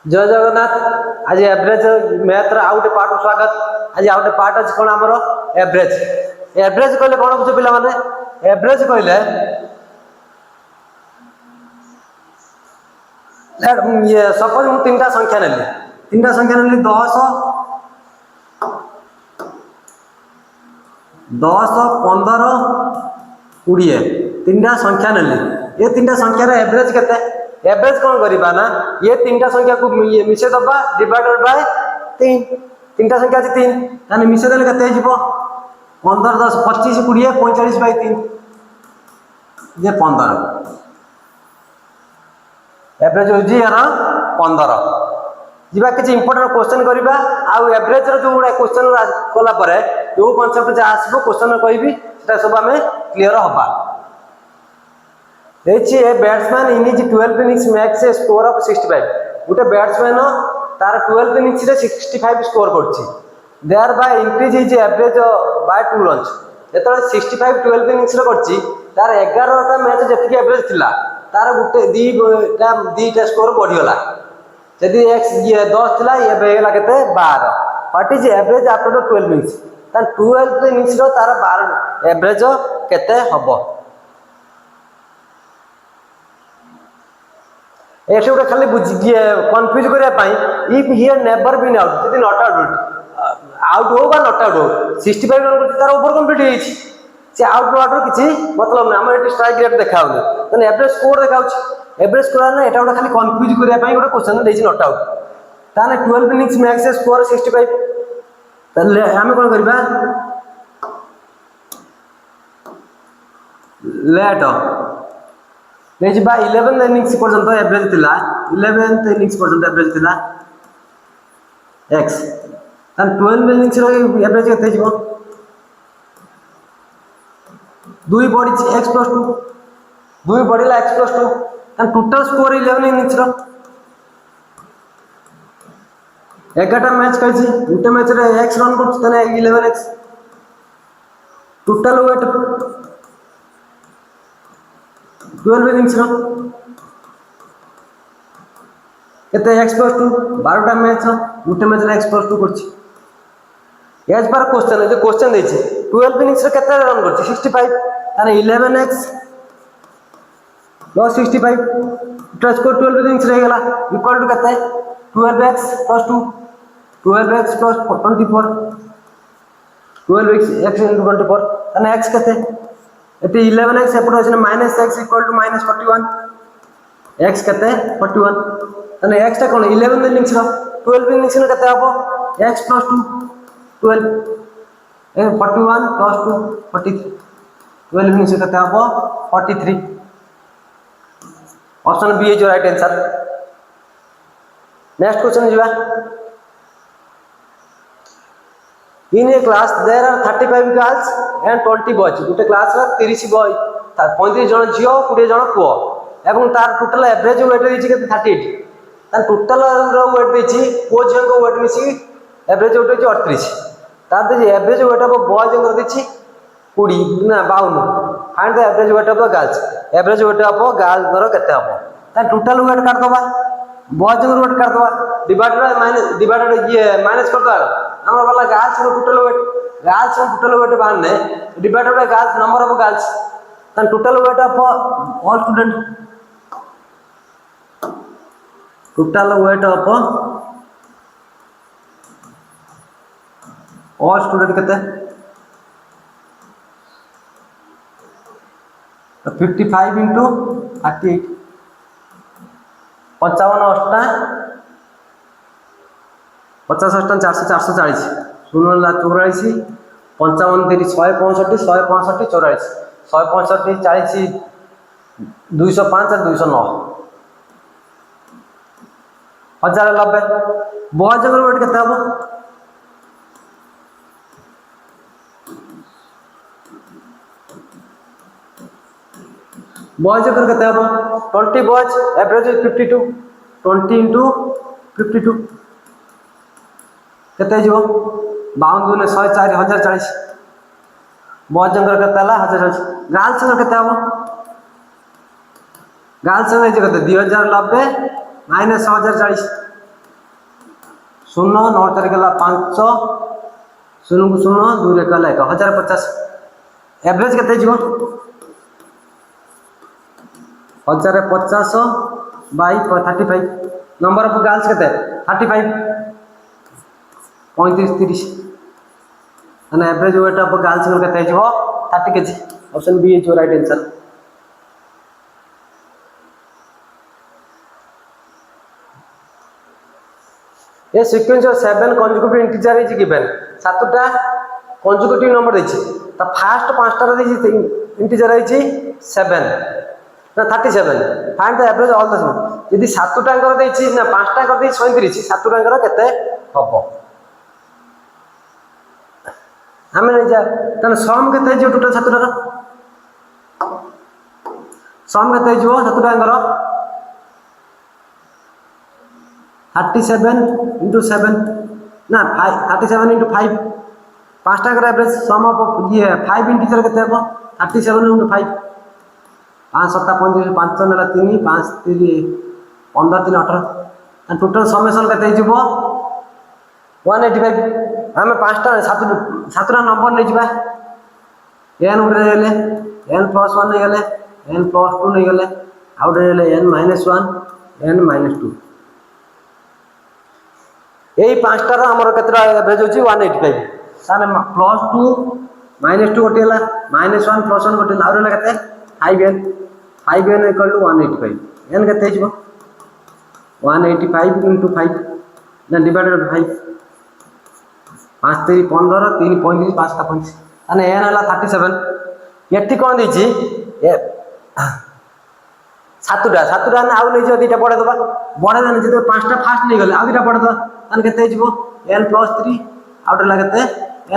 जय जगन्नाथ। आज average math आउ गोटे पार्ट स्वागत। आज आउ गोटे पार्ट अच्छे कौन आमर एवरेज। एवरेज कहले कौन बुझ पिला माने एवरेज कहले ये सपोज मु तीन संख्या नेली 10 15 20 तीन संख्या नेली। ये तीन संख्यार एवरेज केते एवरेज कौन करवा ना ये तीन संख्या को मिसे दबा डिवाइडेड बाय 3 तीन संख्या अच्छे 3 ताने मिसे देले केते हिजबो 15 10 25 20 45 बाय 3 ये 15 एवरेज हो जी यार 15 जीवा किसी इंपोर्टेंट क्वेश्चन करबा आउ एवरेज रो जो गुडा क्वेश्चन कला परे जो कांसेप्ट जा आसबो क्वेश्चन कहबी सेटा सब हमें क्लियर होबा। A batsman in his 12 innings makes a score of 65 गोटे बैट्समैन तार 12 innings रे 65 स्कोर करछि thereby increase his average by 2 runs एतले 65 12 innings रे करछि तार 11 टा मैच जति एवरेज थिला तार गोटे दीटा स्कोर बढ़ी गला यदि x ये 10 थिला ये बेगला केते 12 what is average after 12 innings तार 12 innings रो तार 12 एवरेज केते हबो। ऐसे गोटे खाली बुझी कन्फ्यूज करने if he never been out यदि नॉट आउट हो बा नॉट आउट हो 65 रन तार ओवर कंप्लीट होइछि से आउट नॉट किछि मतलब ना हमर एटी स्ट्राइक रेट देखाउनी तने एवरेज स्कोर देखाउछि एवरेज स्कोर ना एटा गोटे खाली कन्फ्यूज करने गोटे क्वेश्चन देछि नॉट आउट ताने 12 innings मैक्स स्कोर 65 तले हम कोन करबा लेट नहीं बा 11 innings पर्यंत एवरेज थिला 11th innings पर्यंत एवरेज थिला x तन 12 innings रो एवरेज केते जीवो 2 बढी x + 2 2 बढीला x + 2 तन टोटल स्कोर 11 innings रो 11टा मैच खेलछि गुटे मैच रे x रन करछ तने 11x टोटल वेट 12 innings रो केते x + 2 12टा मैच गुटे मैच रे x + 2 करछि एज पर क्वेश्चन है जो क्वेश्चन देछि 12 innings रे केते रन करछि 65 ताने 11x + 65 टोटल स्कोर 12 innings रे गेला इक्वल टू केते 12x + 2 12x + 24 12x * 24 ताने x केते एटी 11x एपट अछि -x = -41 x केते 41 तने x टा कोन 11 innings रो 12 innings रो केते हबो x + 2 12 ए 41 + 2 43 12 innings रो केते हबो 43 option B is right answer. Next question जीवा In a class there are 35 girls and 20 boys गोटे क्लास रे 30 बॉय 35 जन झियो 20 जन पुओ एवं तार टोटल एवरेज वेट देछि के 38 तार टोटल रो वेट देछि पुओ झियो को वेट मिसी एवरेज वेट देछि 38 तार देछि एवरेज वेट ऑफ बॉयज को देछि 20 ना 52 find the average weight of the girls average weight of girls रो केते हबो तार टोटल वेट काट दबा बॉयज को वेट काट दबा डिवाइडेड ये माइनस कर दबा हमर वाला गर्ल्स रो टोटल वेट बाने divided by girls number of girls तन total weight of all student total weight of all student केते 55 into 38 55 अष्टा 50 अष्टा 400 440 16 84 55 30 165 165 44 165 40 205 और 209 1090 बॉयज का वेट केते हबो बॉयज का केते हबो 20 बॉयज एवरेज 52 20 into 52 केते जीवो 52 ने 104 1040 बॉयज का केते हला 1040 गर्ल्स का केते हबो गर्ल्स का केते 2090 -1040 शून्य 9 4 गला 500 शून्य को शून्य 2 रे गला 1050 एवरेज केते जीवो 1050 बाई 35 नंबर ऑफ गर्ल्स केते 35 35 30 અને एवरेज वेट ऑफ गर्ल्स केते जीवो 30 KG option B is right answer ये sequence of 7 consecutive integer is given सातटा कंसेक्यूटिव नंबर देछि त फर्स्ट पांचटा रे देछि इंटीजर है 7 ना 37 find the average all the यदि सातटा कर देछि ना पांचटा कर देछि 37 सातटा कर केते हबो हमें नहीं जा तने सम केते जो टोटल सातटा रो सम केते जो सातटा कर 37 into 7 ना 37 into 5 पांचटा कर एवरेज सम ऑफ ये 5 इंटीजर केते हो 37 into 5 5 7 35 5 नेला 3 5 3 15 3 18 टोटल समेशन केते जीवो 185 हम पांचटा सातटा नंबर नै जिबा n उडे गेले n + 1 नै गेले n + 2 नै गेले आउडे गेले n - 1 n - 2 यही पांचटा रो हमर केतरा एवरेज होची 185 ताने +2 -2 गोटेला -1 + 1 गोटेला आउरेला केते 5n 5n = 185 n केते हिजबो 185 * 5 ना डिवाइडेड बाय 5 5 3 15 3 35 5 का 35 ताने n हला 37 एठी कोन देछि सातटा ना आउ नै जो दीटा पडे दबा बडे देन जे पांचटा फास्ट नै गेले आउ दीटा पडे दबा ताने केते हिजबो n + 3 आउटला केते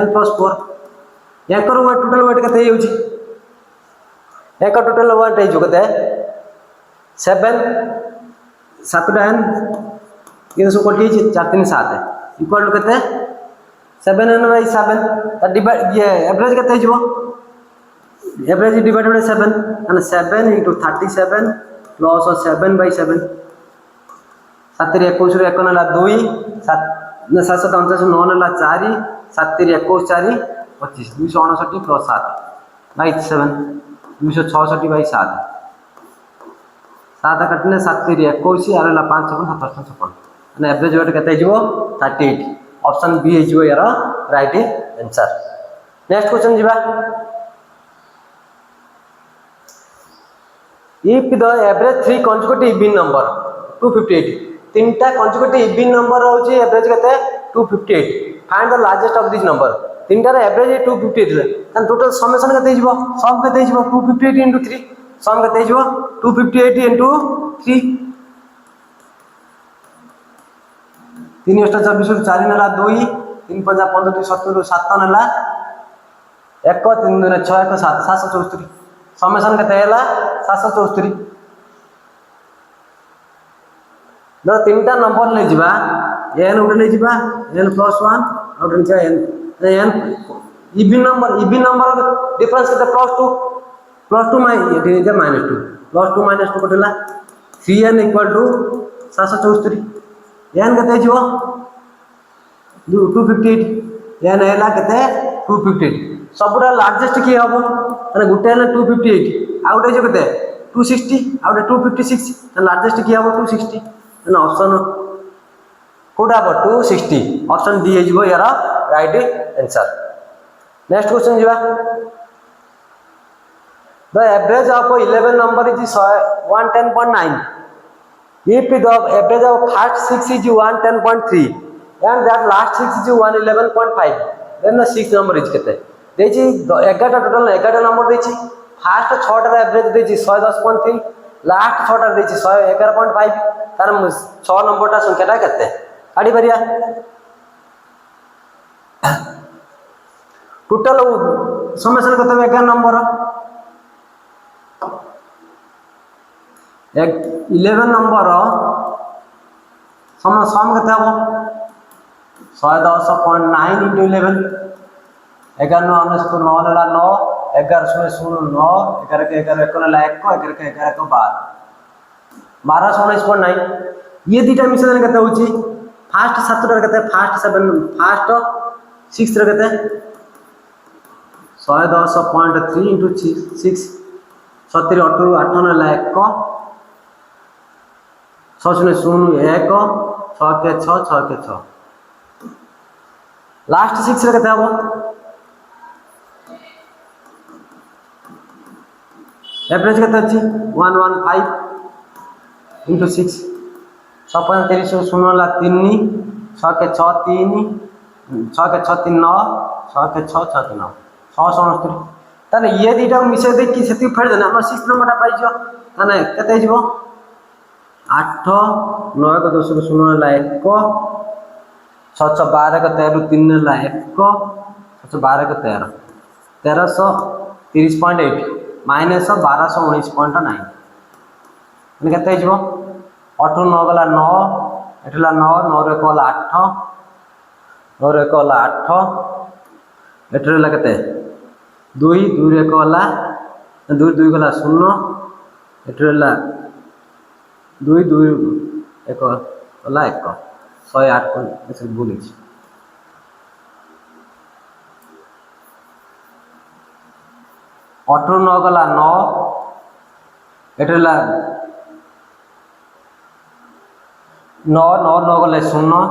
n + 4 एकर वेट टोटल वेट केते होउची एकर टोटल वेट हे जो केते 7 7टा n ये सो कोटी 4 3 7 इक्वल टू केते 7n/7 त डिवाइड ये एवरेज केते हिजबो average divided by 7 and 7 into 37 plus 7/7 7 रे 21 रे 1 नेला 2 7 759 9 नेला 4 7 रे 21 4 25 259 plus 7 by 7 266 by 7 7 कटने 7 रे 21 आरेला 5 756 અને एवरेज वेट केते हिजबो 38 ऑप्शन बी हिजबो यार राइट आंसर नेक्स्ट क्वेश्चन जिबा if the average 3 consecutive even number 258 तीनटा consecutive even number होची एवरेज केते 258 find the largest of this number तीनटा रे एवरेज 258 ले तन टोटल समेशन केते हिजबो सम केते हिजबो 258 into 3 सम केते हिजबो 258 into 3 3 * 24 4 नेला 2 3 * 5 15 70 7 नेला 1 3 2 6 1 7 764 समेशन केते हैला 764 न तीनटा नंबर ले जिबा n उडे ले जिबा n + 1 आउट जे n इवन नंबर डिफरेंस केते +2 माइ ये जे -2 +2 - 2 कोटेला 3n = 764 n केते जिवो 258 n हैला केते 258 सबुरा लार्जेस्ट की हबो माने गुटे हला 258 आउटे जो केते 260 आउटे 256 त लार्जेस्ट की हबो 260 ना ऑप्शन कोडा हबो 260 ऑप्शन डी हिजबो यार राइट आंसर नेक्स्ट क्वेश्चन जिबा the average of 11 number is 110.9 if the average of first 6 is 110.3 and that last 6 is 111.5 then the sixth number is केते देछि 11टा टोटल 11टा नंबर देछि फर्स्ट 6टा रे एवरेज देछि 110.3 last 6टा देछि 111.5 तार 6 नंबरटा संख्याटा केते काढी परिया टोटल समेशन केते 11 नंबर 11 नंबर सम केते हबो 110.9 into 11 11 9 9 नेला 9 11 0 9 11 के 11 1 नेला 1 11 के 11 को 12 12 19.9 ये दीटा मिशन केते होची फास्ट 7 केते फास्ट 7 फास्ट 6 केते 110.3 इंटू 6 70 8 8 नेला 1 6 0 1 6 के 6 6 के 6 लास्ट 6 केते हबो एवरेज केते अछि 115 इंटू 6 6 0 ला 3 6 के 6 3 6 के 6 3 9 6 के 6 6 के 9 669 ताने ये दीटा मिसे दे कि सेति फेर देना हम 6 नंबरटा पाइ जो ताने केते हिजबो 8 9 के 10 के 0 ला 1 6 6 12 के 13 3 ला 1 6 12 के 13 1330.8 माइनस 1219.9 माने केते हिजबो 8 9 गला 9 एठला 9 9 रे कोला 8 9 रे कोला 8 एठला केते 2 2 रे कोला 2 2 गला 0 एठला 2 2 1 कोला 1 108 को ऐसे बोली छी 8 9 गला 9 एठला 9 9 9 गले 0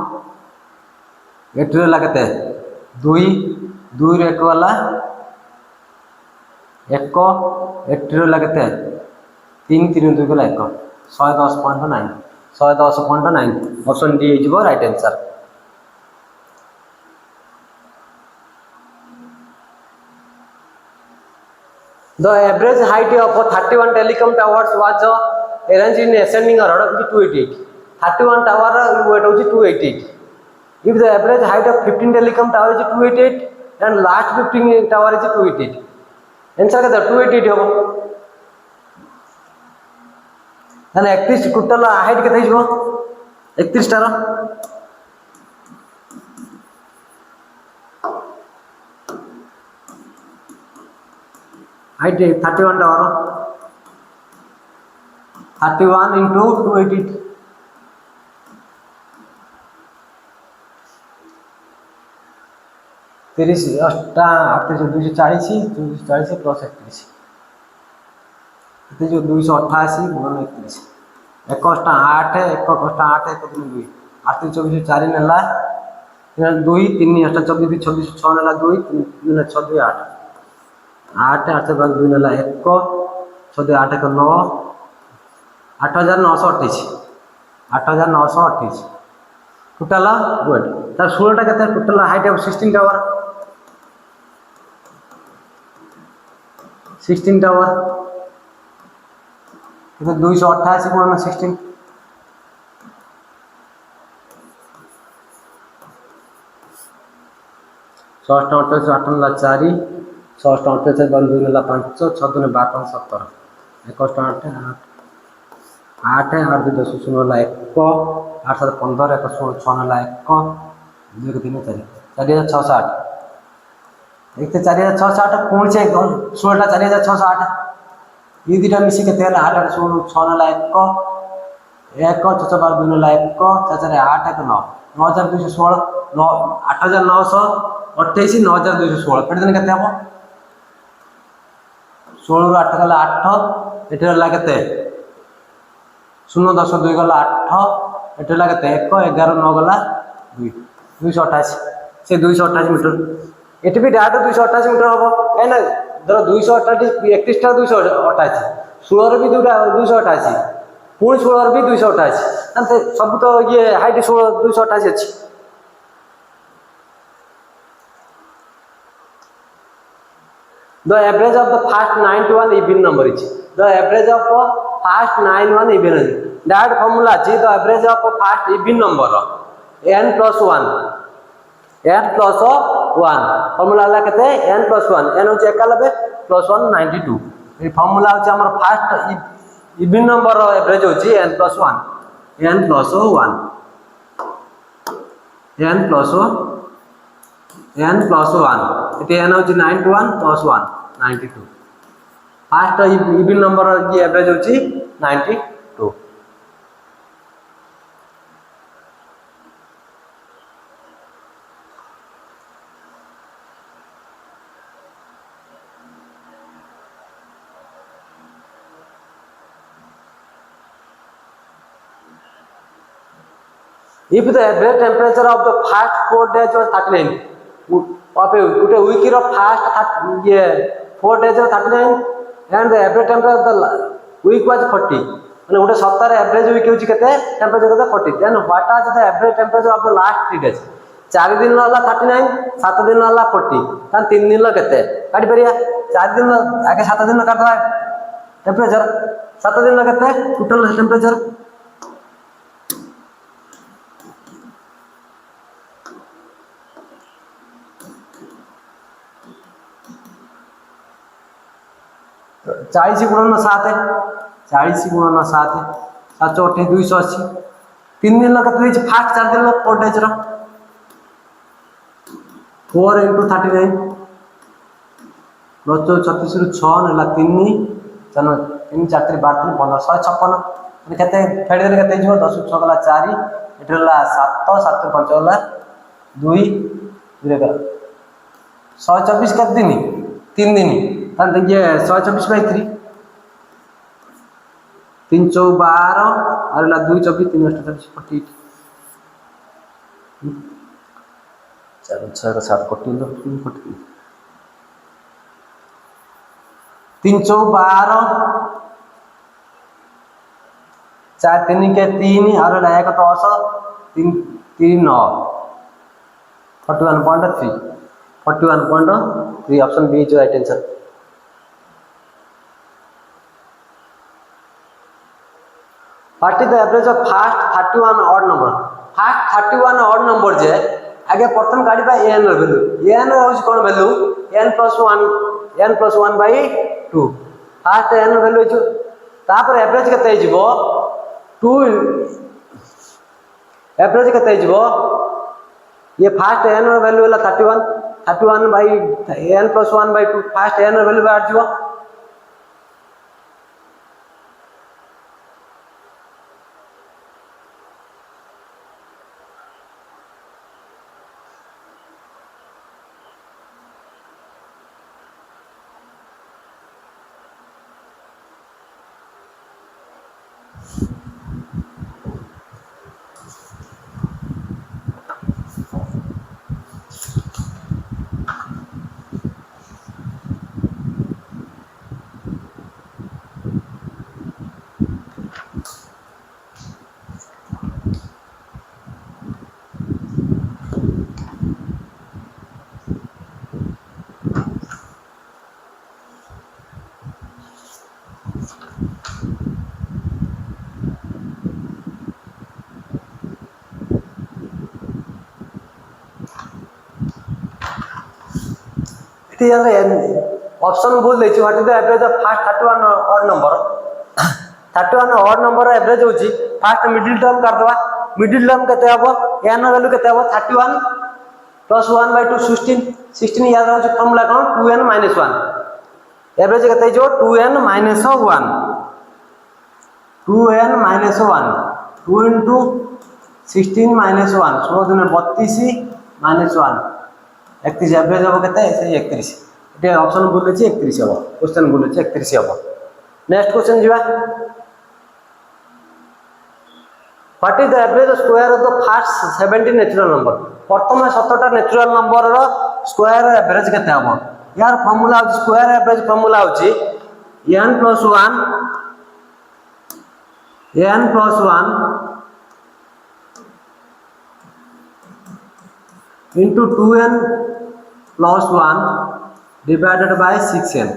एठला केते 2 2 रे कोला 1 एठला केते 3 3 2 गला 1 110.9 110.9 option D is right answer The average height of 31 telecom towers was arranged in ascending order of 288 31 tower weight is 288 if the average height of 15 telecom tower is 288 and last 15 tower is 288 answer केते 288 हो ताने 31 total height केते हिजबो 31 टार height 31 tower 31 into 288 30 8 240 240 plus 31 जो 288 गुणन 31 21 8 21 8 1 2 8 24 4 नेला 2 3 8 24 26 6 नेला 2 3 6 2 8 8 8 2 नेला 1 6 2 8 1 9 8928 8928 total weight तार 16 टा केते total height of 16 tower 16 tower 288 गुणन 16 6 8 8 ला 4 6 8 8 2 ला 5 6 2 12 17 21 8 8 8 2 10 0 ला 1 8 7 15 1 16 6 ला 1 2 3 4 4608 एक 4608 पूर्ण से 16 टा 4608 ये दीटा मिसी के 8 8 16 6 ला 1 1 6 12 2 ला 1 4 8 1 9 9216 9 8928 9216 पेट दिन केते हबो 16 रो 8 गला 8 एठे ला केते 0 10 2 गला 8 एठे ला केते 1 11 9 गला 2 288 से 288 मीटर एटी भी डाटा 288 मीटर हबो काई ना धर 288 31 टा 288 16 रे भी 288 पूर्ण 16 रे भी 288 अंते सब तो ये हाइट 16 288 अछि The average of the first 91 even number is the average of first 91 even that formula is the average of first even number n plus 1 n plus 1 formula ला केते n plus 1 n होचे 91 plus 1 92 ये formula होचे हमर first even number average होची n plus 1 n plus 1 n plus 1 इते n होची 91 plus 1 92 first even number की average होची 92 if the average temperature of the first 4 days was 39 of a week of first 4 days was 39 and the average temperature of the week was 40 মানে গোটে সপ্তাহে average week হচ্ছে কেতে temperature কেতে 40 then what is the average temperature of the last 3 days 4 দিন হলা 39 7 দিন হলা 40 তাহলে 3 দিন কেতে কাটি পারিয়া 4 দিন আগে 7 দিন কাটবা টেম্পারেচার 7 দিন কেতে টোটাল টেম্পারেচার चालीस गुणन 7 40 गुणन 7 7 8 280 3 दिन कत फास्ट 4 दिन 4 डेज 4 into 39 प्लस 36 रु 6 नेला 3 चलो 3 4 3 12 15 156 केते फेड देले केते जो 10 6 गला 4 एटला 7 7 5 गला 2 2 गला 124 कत दिन 3 दिन तान देखिए 124 बाई 3 3 4 12 और ला 2 24 3 48 48 चलो 6 का 7 40 लो 40 3 4 12 4 3 के 3 और ला 1 10 3 3 9 41.3 41.3 ऑप्शन बी जो right answer What is the average of first 31 odd number? First 31 odd number जे आगे प्रथम काढी बा n ର value n ର होची कोन value n plus 1 by 2 first n ର value होची तापर एवरेज केते हिजबो 2 एवरेज केते हिजबो ये फर्स्ट n ର value होला 31 by n plus 1 by 2 first n ର value बाहर जिवो ऑप्शन बोल देछि what is the average of first 31 odd number 31 odd number average होछि फर्स्ट मिडिल टर्म कर दवा मिडिल टर्म केते हबो n ର वैल्यू केते हबो 31 प्लस 1 by 2 16 याद रहउछि फॉर्मूला कोन 2n - 1 एवरेज केते जो 2n - 1 2n - 1 2 into 16 - 1 16 दुने 32 - 1 31 एवरेज हबो केते से 31 एटे ऑप्शन बोले छी 31 हबो क्वेश्चन बोले छी 31 हबो नेक्स्ट क्वेश्चन जीवा what is the average square of the first 70 natural number प्रथम 17 टा नेचुरल नंबर रो स्क्वायर एवरेज केते हबो यार फार्मूला होची स्क्वायर एवरेज फार्मूला होची n + 1 into 2n plus 1 divided by 6n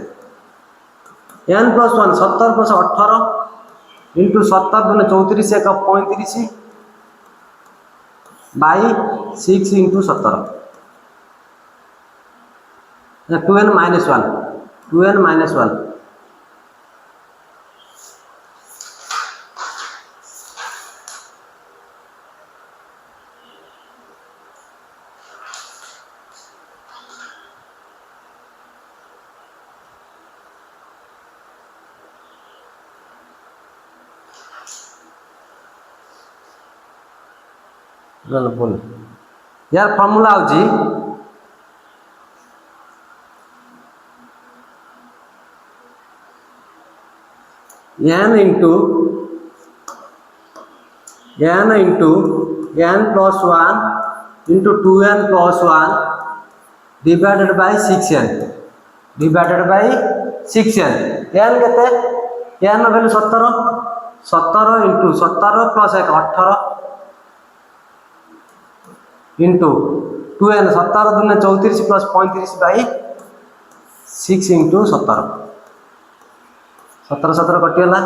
n plus 1 17 plus 18 into 17 दुने 34 एक 35 by 6 into 17 2n - 1 2n - 1 बोल यार फार्मूला होची n into n plus 1 into 2n plus 1 divided by 6n divided by 6n n केते n value 17 17 into 17 plus 1 18 into 2n 17 दुने 34 plus 35 by 6 into 17 17 17 कटिगला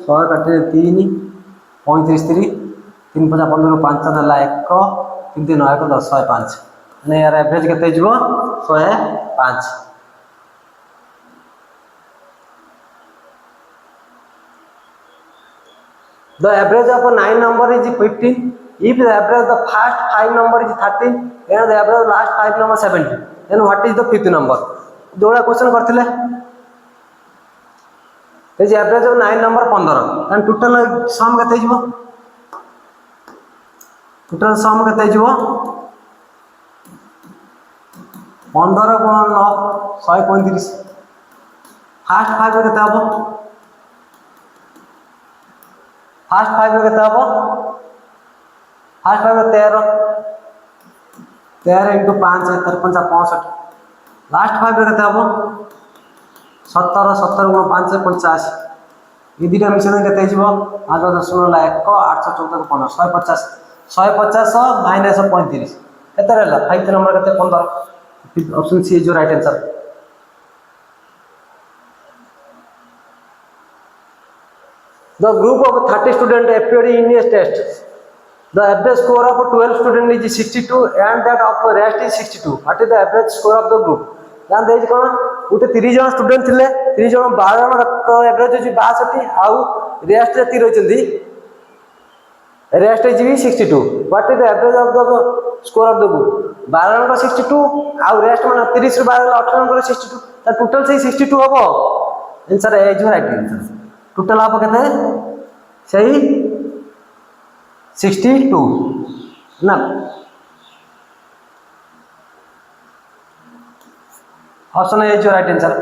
100 कटे 3 35 3 3 5 15 5 देला 1 3 3 9 1 10 105 माने यार एवरेज केते जीवो 105 The average of a 9 number is 15. If the average of the first 5 number is 13 and the average of the last 5 number 17, then what is the fifth number? दोड़ा question करथिले is average of 9 number 15 and total sum केते जीवो total sum केते जीवो 15 गुणन 9 135 fast 5 केते हबो fast 5 केते हबो फास्ट 5 13 13 into 5 53 65 लास्ट 5 केते हबो 17 17 गुण 5 85 ये दुटा मिशन केते जीवो 8.1 814 को 150 150 माइनस 35 केते रहला 5 नंबर केते 15 option C is your right answer The group of 30 students appeared in a test. The average score of 12 students is 62 and that of the rest is 62. What is the average score of the group? Then there is कोन उते 30 जन student थिले 30 जन 12 जन average होची 62 आउ rest जति रहिचंदी rest is 62. What is the average of the score of the group? 12 जन 62 आउ रेस्ट माने 30 रे 12 18 जन 62 त टोटल से 62 हबो answer is right answer total आप कहते हैं सही 62 ना ऑप्शन है जो राइट आंसर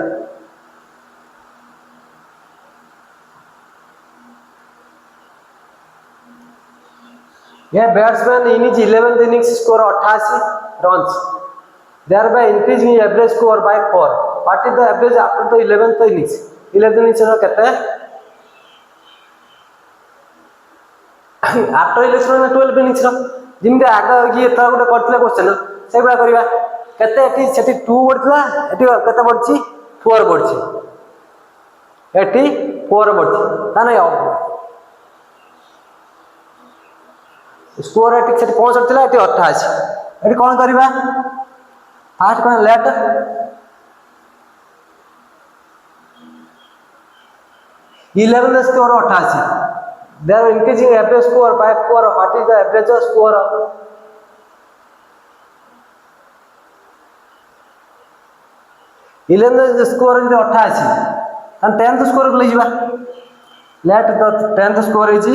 ये batsman in is 11th innings score 88 runs thereby increasing average score by 4. What is the average after the 11th innings 11th innings रो कहते हैं आफ्टर 11 12 innings रो जिमते आगा ये त गोटे करथले क्वेश्चन से गुडा करबा केते एटी सेटी 2 बढ़थला एटी केते बढ़छि 4 बढ़छि एटी 4 बढ़छि ताने स्कोर एटी सेटी 65 थिला एटी 88 एटी कोन करबा fast cone late 11 score 88 they are increasing average score by 4. What is the average score of 11 score is 88 and 10th score ले जिबा let the 10th score is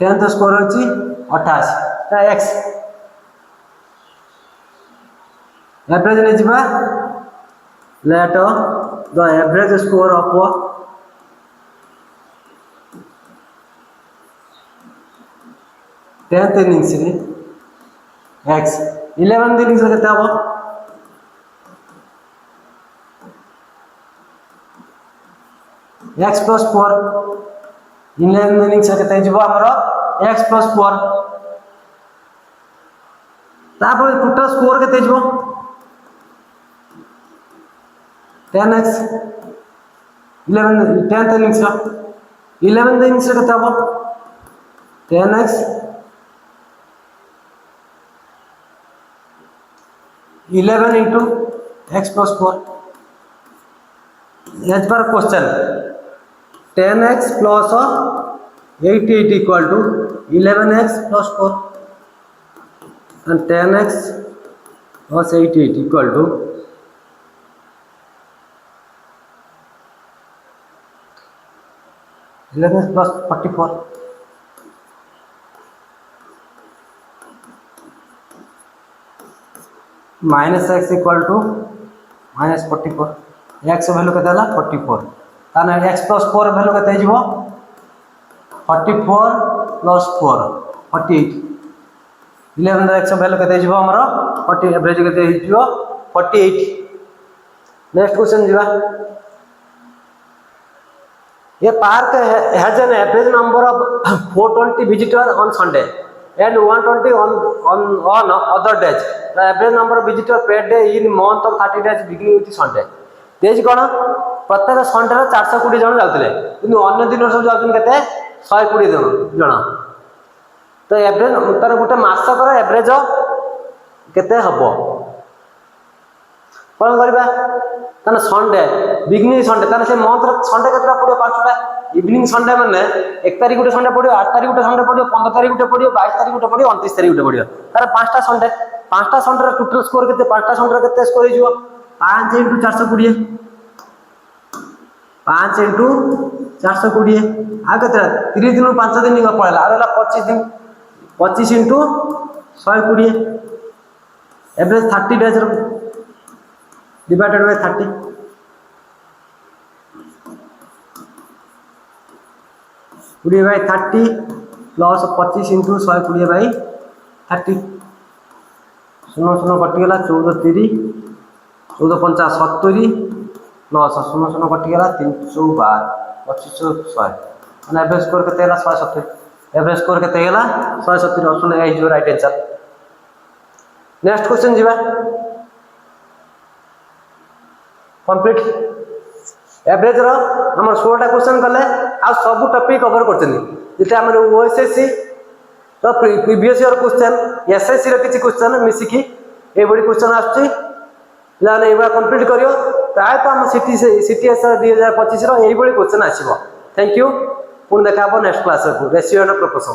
10th score is 88 x average ले जिबा let the average score of 10th innings रे x 11th innings रे केते हबो x plus 4 11th innings रे केते जिवो हमरो x plus 4 तापर टोटल स्कोर केते जिवो 10x 10th innings रो 11th innings रे केते हबो 10x 11 into x plus 4 as per question 10x plus 88 equal to 11x plus 4 and 10x plus 88 equal to 11x plus 44 minus x equal to minus 44 x value केते हला 44 ताने x + 4 value केते हिजबो 44 + 4 48 11 रे x value केते हिजबो हमरो 40 average केते हिजबो 48 next question जीवा ये park has an average number of 420 visitor on Sunday and 120 on other days. The average number of visitors per day in month of 30 days beginning with Sunday. तेज कौन प्रत्येक Sunday 420 जन जाते किंतु अन्य दिन सब जाते केते 120 जन तो एवरेज तार गोटे मासकर एवरेज केते हबो कौन करबा ताने संडे बिगिनिंग संडे ताने से मंथ संडे केतरा पड़ो 5टा इवनिंग संडे माने 1 तारिख गोटे संडे पड़ो 8 तारिख गोटे संडे पड़ो 15 तारिख गोटे पड़ो 22 तारिख गोटे पड़ो 29 तारिख गोटे पड़ो तार 5टा संडे टोटल स्कोर केते 5टा संडे केते स्कोर हिजो 5 * 420 5 * 420 आ केते 30 दिन 5 दिन पळला आला 25 दिन 25 * 120 average 30 days divided by 30 20 by 30 plus 25 into 120 by 30 शून्य शून्य कटिगला 14 30 14 50 70 प्लस शून्य शून्य कटिगला 312 25 100 माने एवरेज स्कोर केते हला 170 एवरेज स्कोर केते हला 170 option A is right answer next question जीवा कंप्लीट एवरेज रो हमर 16 टा क्वेश्चन करले आ सब टॉपिक कवर करछनी जेते हमर ओएसएससी तो प्रीवियस ईयर क्वेश्चन एसएससी रो किछि क्वेश्चन मिसी की ए बडी क्वेश्चन आछी लाने एबा कंप्लीट करियो प्राय तो हम सीटीएस 2025 रो एई बडी क्वेश्चन आसीबो थैंक यू पुन देखाबो नेक्स्ट क्लास रो रेशियो एंड प्रोपोर्शन।